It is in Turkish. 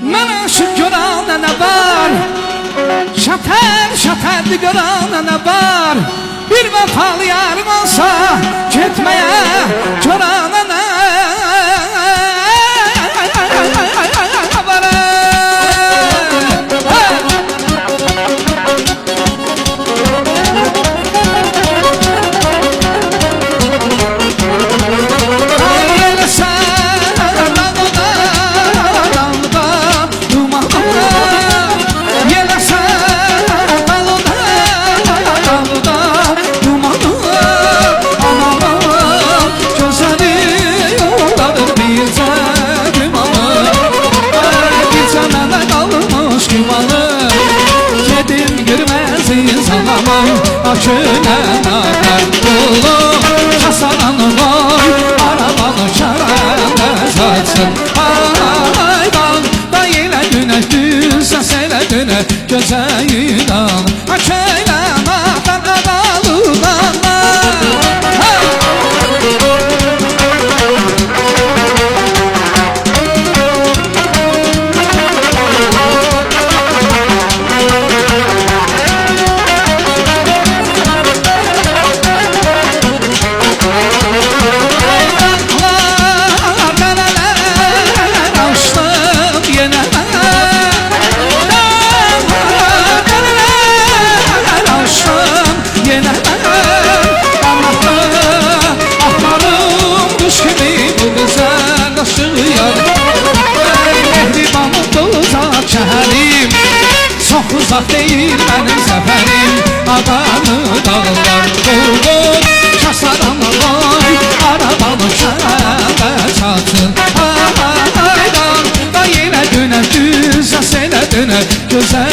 Mənə şu görənə nə var? Şətər görənə nə var? Bir vəfalı yarım olsa getməyə görənə nə var? Akına nakar dolu kasananı var arabanı çarada satsın aydan da yine güneş düşse sene güne göze yunan akına nakar adalıdan çok uzak değil benim seferim Adanı dağlar vurgun Kasaranı boy arabanı şərəbə çatın Aydan da yine güne düzə sene dönə Gözəl